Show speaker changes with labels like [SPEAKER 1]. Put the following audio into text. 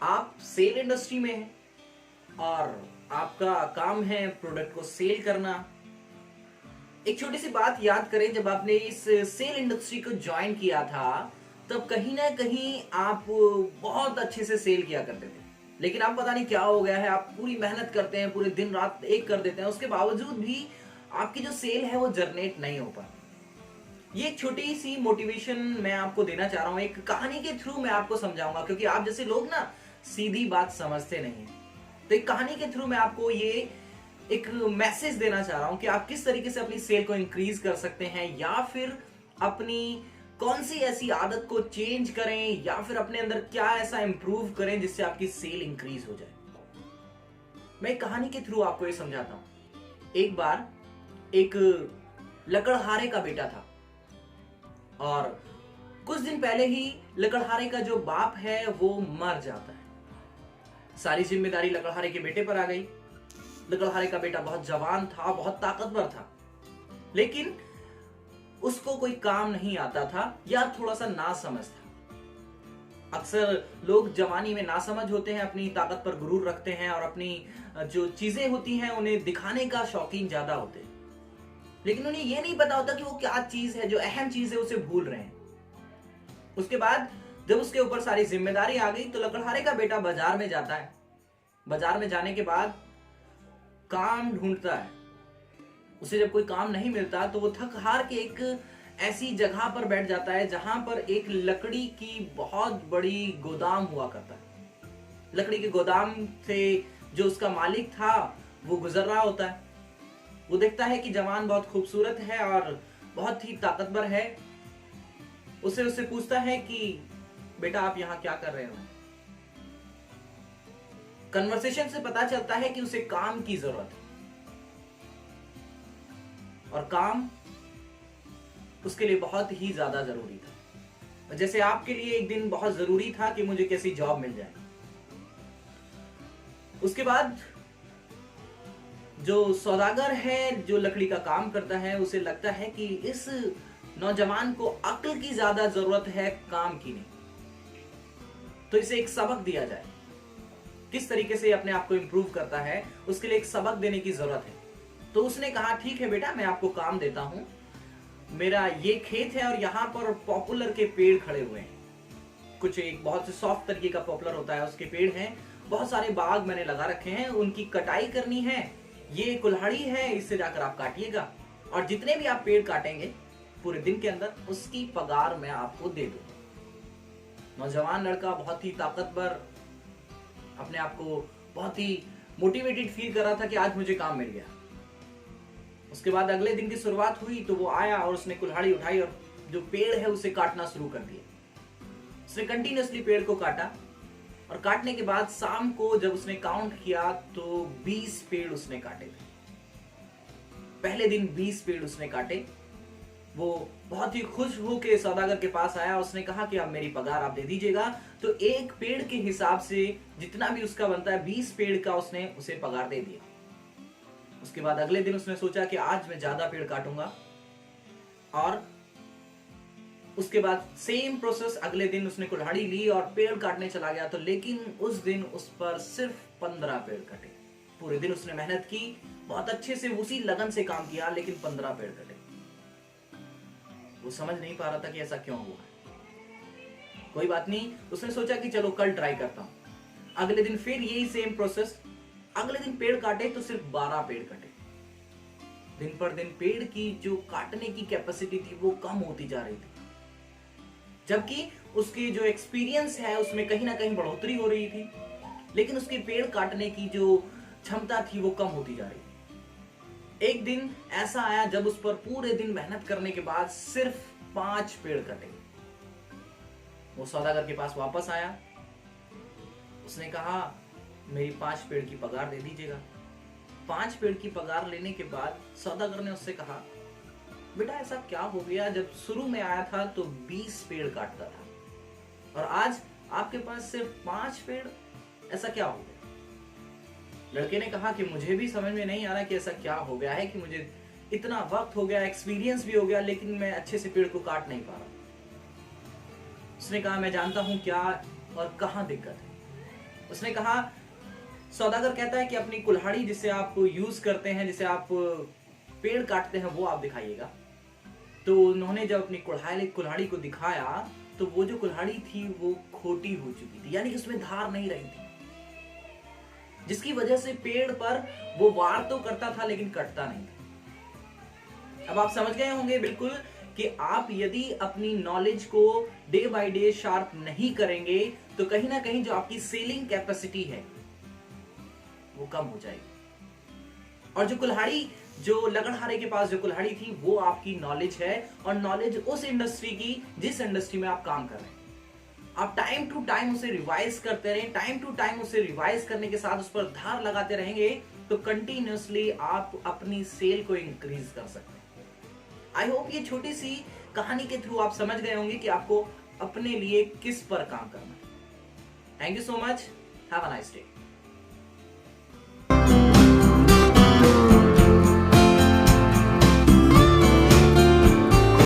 [SPEAKER 1] आप cell industry में हैं और आपका काम है प्रोडक्ट को सेल करना। एक छोटी सी बात याद करें, जब आपने इस सेल इंडस्ट्री को ज्वाइन किया था तब कहीं ना कहीं आप बहुत अच्छे से सेल किया करते थे। लेकिन आप पता नहीं क्या हो गया है, आप पूरी मेहनत करते हैं, पूरे दिन रात एक कर देते हैं, उसके बावजूद भी आपकी जो सेल है वो जनरेट नहीं हो पाती। ये एक छोटी सी मोटिवेशन मैं आपको देना चाह रहा हूँ, एक कहानी के थ्रू मैं आपको समझाऊंगा, क्योंकि आप जैसे लोग ना सीधी बात समझते नहीं है। तो एक कहानी के थ्रू मैं आपको ये एक मैसेज देना चाह रहा हूं कि आप किस तरीके से अपनी सेल को इंक्रीज कर सकते हैं, या फिर अपनी कौन सी ऐसी आदत को चेंज करें, या फिर अपने अंदर क्या ऐसा इंप्रूव करें जिससे आपकी सेल इंक्रीज हो जाए। मैं एक कहानी के थ्रू आपको ये समझाता हूं। एक बार एक लकड़हारे का बेटा था और कुछ दिन पहले ही लकड़हारे का जो बाप है वो मर जाता है। सारी जिम्मेदारी लकड़हारे के बेटे पर आ गई। लकड़हारे का बेटा बहुत जवान था, बहुत ताकतवर था, लेकिन उसको कोई काम नहीं आता था या थोड़ा सा नासमझ था। अक्सर लोग जवानी में नासमझ होते हैं, अपनी ताकत पर गुरूर रखते हैं और अपनी जो चीजें होती हैं उन्हें दिखाने का शौकीन ज्यादा होते हैं, लेकिन उन्हें यह नहीं पता होता कि वो क्या चीज है, जो अहम चीज है उसे भूल रहे हैं। उसके बाद जब उसके ऊपर सारी जिम्मेदारी आ गई तो लकड़हारे का बेटा बाजार में जाता है। बाजार में जाने के बाद काम ढूंढता है। उसे जब कोई काम नहीं मिलता तो वो थक हार के एक ऐसी जगह पर बैठ जाता है जहां पर एक लकड़ी की बहुत बड़ी गोदाम हुआ करता है। लकड़ी के गोदाम से जो उसका मालिक था वो गुजर रहा होता है। वो देखता है कि जवान बहुत खूबसूरत है और बहुत ही ताकतवर है। उसे उससे पूछता है कि बेटा आप यहां क्या कर रहे हो। कन्वर्सेशन से पता चलता है कि उसे काम की जरूरत है और काम उसके लिए बहुत ही ज्यादा जरूरी था, जैसे आपके लिए एक दिन बहुत जरूरी था कि मुझे कैसी जॉब मिल जाए। उसके बाद जो सौदागर है, जो लकड़ी का काम करता है, उसे लगता है कि इस नौजवान को अक्ल की ज्यादा जरूरत है, काम की नहीं। तो इसे एक सबक दिया जाए, किस तरीके से अपने आप को इंप्रूव करता है उसके लिए एक सबक देने की जरूरत है। तो उसने कहा ठीक है बेटा, मैं आपको काम देता हूं। मेरा ये खेत है और यहाँ पर पॉपुलर के पेड़ खड़े हुए हैं। कुछ एक बहुत से सॉफ्ट तरीके का पॉपुलर होता है, उसके पेड़ हैं। बहुत सारे बाग मैंने लगा रखे हैं, उनकी कटाई करनी है। ये कुल्हाड़ी है, इससे जाकर आप काटिएगा और जितने भी आप पेड़ काटेंगे पूरे दिन के अंदर उसकी पगार मैं आपको दे दूंगा। नौजवान लड़का बहुत ही ताकतवर, अपने आप को बहुत ही मोटिवेटेड फील कर रहा था कि आज मुझे काम मिल गया। उसके बाद अगले दिन की शुरुआत हुई तो वो आया और उसने कुल्हाड़ी उठाई और जो पेड़ है उसे काटना शुरू कर दिया। उसने कंटिन्यूअसली पेड़ को काटा और काटने के बाद शाम को जब उसने काउंट किया तो 20 पेड़ उसने काटे थे। पहले दिन 20 पेड़ उसने काटे। वो बहुत ही खुश होकर सौदागर के पास आया। उसने कहा कि अब मेरी पगार आप दे दीजिएगा। तो एक पेड़ के हिसाब से जितना भी उसका बनता है 20 पेड़ का उसने उसे पगार दे दिया। उसके बाद अगले दिन उसने सोचा कि आज मैं ज्यादा पेड़ काटूंगा और उसके बाद सेम प्रोसेस अगले दिन उसने कुल्हाड़ी ली और पेड़ काटने चला गया। तो लेकिन उस दिन उस पर सिर्फ 15 पेड़ कटे। पूरे दिन उसने मेहनत की, बहुत अच्छे से उसी लगन से काम किया, लेकिन 15 पेड़ कटे। वो समझ नहीं पा रहा था कि ऐसा क्यों हुआ। कोई बात नहीं, उसने सोचा कि चलो कल ट्राई करता हूं। अगले दिन फिर यही सेम प्रोसेस। अगले दिन पेड़ काटे तो सिर्फ 12 पेड़ कटे। दिन पर दिन पेड़ की जो काटने की कैपेसिटी थी वो कम होती जा रही थी, जबकि उसकी जो एक्सपीरियंस है उसमें कहीं ना कहीं बढ़ोतरी हो रही थी, लेकिन उसके पेड़ काटने की जो क्षमता थी वो कम होती जा रही थी। एक दिन ऐसा आया जब उस पर पूरे दिन मेहनत करने के बाद सिर्फ 5 पेड़ कटे। वो सौदागर के पास वापस आया। उसने कहा मेरी 5 पेड़ की पगार दे दीजिएगा। 5 पेड़ की पगार लेने के बाद सौदागर ने उससे कहा बेटा ऐसा क्या हो गया, जब शुरू में आया था तो 20 पेड़ काटता था और आज आपके पास सिर्फ 5 पेड़, ऐसा क्या हो गया। लड़के ने कहा कि मुझे भी समझ में नहीं आ रहा कि ऐसा क्या हो गया है कि मुझे इतना वक्त हो गया, एक्सपीरियंस भी हो गया, लेकिन मैं अच्छे से पेड़ को काट नहीं पा रहा। उसने कहा मैं जानता हूं क्या और कहां दिक्कत है। उसने कहा, सौदागर कहता है कि अपनी कुल्हाड़ी जिसे आप यूज करते हैं, जिसे आप पेड़ काटते हैं, वो आप दिखाइएगा। तो उन्होंने जब अपनी कुल्हाड़ी को दिखाया तो वो जो कुल्हाड़ी थी वो खोटी हो चुकी थी, यानी कि उसमें धार नहीं रही थी, जिसकी वजह से पेड़ पर वो वार तो करता था लेकिन कटता नहीं था। अब आप समझ गए होंगे बिल्कुल कि आप यदि अपनी नॉलेज को डे बाय डे शार्प नहीं करेंगे तो कहीं ना कहीं जो आपकी सेलिंग कैपेसिटी है वो कम हो जाएगी। और जो लकड़हारे के पास जो कुल्हाड़ी थी वो आपकी नॉलेज है, और नॉलेज उस इंडस्ट्री की जिस इंडस्ट्री में आप काम कर रहे हैं। आप टाइम टू टाइम उसे रिवाइज करते रहें, टाइम टू टाइम उसे रिवाइज करने के साथ उस पर धार लगाते रहेंगे तो कंटिन्यूअसली आप अपनी सेल को इंक्रीज कर सकते हैं। आई होप ये छोटी सी कहानी के थ्रू आप समझ गए होंगे कि आपको अपने लिए किस पर काम करना है। Thank you so much, have a nice day.